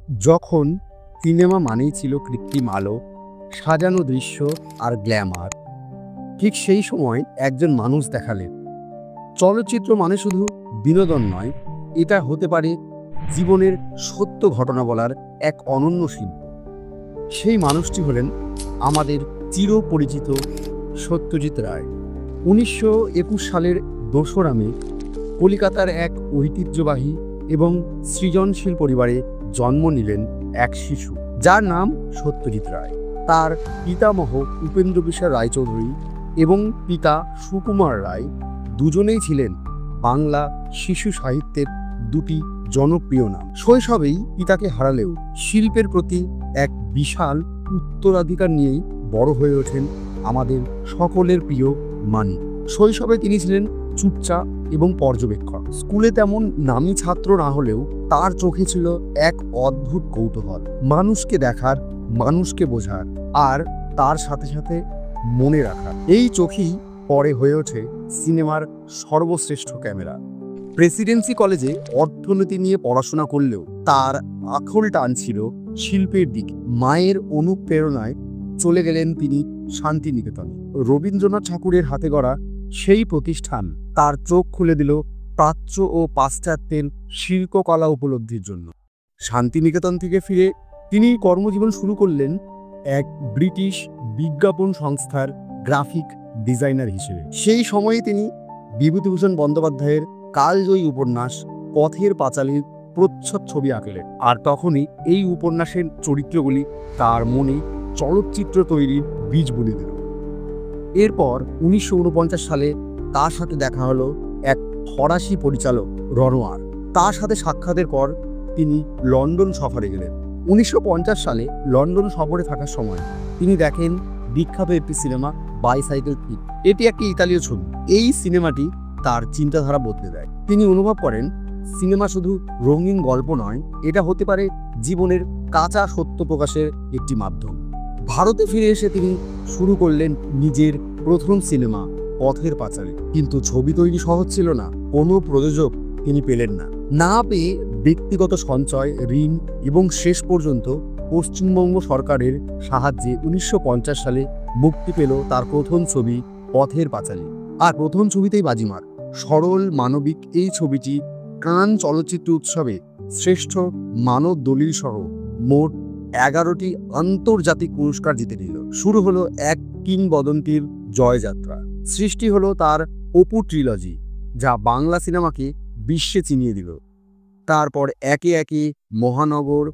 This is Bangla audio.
যখন সিনেমা মানেই ছিল কৃত্রিম আলো, সাজানো দৃশ্য আর গ্ল্যামার, ঠিক সেই সময় একজন মানুষ দেখালেন চলচ্চিত্র মানে শুধু বিনোদন নয়, এটা হতে পারে জীবনের সত্য ঘটনা বলার এক অনন্য শিল্প। সেই মানুষটি হলেন আমাদের চিরপরিচিত সত্যজিৎ রায়। 1921 সালের 2রা মে কলিকাতার এক ঐতিহ্যবাহী এবং সৃজনশীল পরিবারে জন্ম নিলেন এক শিশু, যার নাম সত্যজিৎ রায়। তার পিতামহ উপেন্দ্রকিশোর রায়চৌধুরী এবং পিতা সুকুমার রায় দুজনেই ছিলেন বাংলা শিশু সাহিত্যের দুটি জনপ্রিয় নাম। শৈশবেই পিতাকে হারালেও শিল্পের প্রতি এক বিশাল উত্তরাধিকার নিয়েই বড় হয়ে ওঠেন আমাদের সকলের প্রিয় মানিক। শৈশবে তিনি ছিলেন চুপচাপ এবং পর্যবেক্ষক। স্কুলে তেমন নামী ছাত্র না হলেও তার চোখে ছিল এক অদ্ভুত কৌতূহল, মানুষকে দেখার, মানুষকে বোঝার আর তার সাথে সাথে মনে রাখার। এই চোখেই পরে হয়ে ওঠে সিনেমার সর্বশ্রেষ্ঠ ক্যামেরা। প্রেসিডেন্সি কলেজে অর্থনীতি নিয়ে পড়াশোনা করলেও তার আখল টান ছিল শিল্পের দিকে। মায়ের অনুপ্রেরণায় চলে গেলেন তিনি শান্তিনিকেতনে। রবীন্দ্রনাথ ঠাকুরের হাতে গড়া সেই প্রতিষ্ঠান তার চোখ খুলে দিল প্রাচ্য ও পাশ্চাত্যের শিল্পকলা উপলব্ধির জন্য। শান্তিনিকেতন থেকে ফিরে তিনি কর্মজীবন শুরু করলেন এক ব্রিটিশ বিজ্ঞাপন সংস্থার গ্রাফিক ডিজাইনার হিসেবে। সেই সময়ে তিনি বিভূতিভূষণ বন্দ্যোপাধ্যায়ের কালজয়ী উপন্যাস পথের পাঁচালীর প্রচ্ছদ ছবি আঁকলেন, আর তখনই এই উপন্যাসের চরিত্রগুলি তার মনে চলচ্চিত্র তৈরির বীজ বুনে দিল। এরপর 1949 সালে তার সাথে দেখা হলো এক ফরাসি পরিচালক রনোয়ার। তার সাথে সাক্ষাতের পর তিনি লন্ডন সফরে গেলেন। 1950 সালে লন্ডন সফরে থাকার সময় তিনি দেখেন বিখ্যাত একটি সিনেমা বাইসাইকেল থিফ। এটি একটি ইতালীয় ছবি। এই সিনেমাটি তার চিন্তাধারা বদলে দেয়। তিনি অনুভব করেন সিনেমা শুধু রঙিন গল্প নয়, এটা হতে পারে জীবনের কাঁচা সত্য প্রকাশের একটি মাধ্যম। ভারতে ফিরে এসে তিনি শুরু করলেন নিজের প্রথম সিনেমা পথের পাঁচালী। কিন্তু ছবি তৈরি সহজ ছিল না, কোনো প্রযোজক তিনি পেলেন না। না পেয়ে ব্যক্তিগত সঞ্চয়, ঋণ এবং শেষ পর্যন্ত পশ্চিমবঙ্গ সরকারের সাহায্যে 1950 সালে মুক্তি পেল তার প্রথম ছবি পথের পাঁচালী। আর প্রথম ছবিতেই বাজিমার। সরল মানবিক এই ছবিটি কান চলচ্চিত্র উৎসবে শ্রেষ্ঠ মানব দলিল সহ মোট 11টি আন্তর্জাতিক পুরস্কার জিতে নিল। শুরু হলো এক কিংবদন্তির জয়যাত্রা। সৃষ্টি হলো তার অপু ট্রিলজি, যা বাংলা সিনেমাকে বিশ্বে চিনিয়ে দিল। তারপর একে একে মহানগর,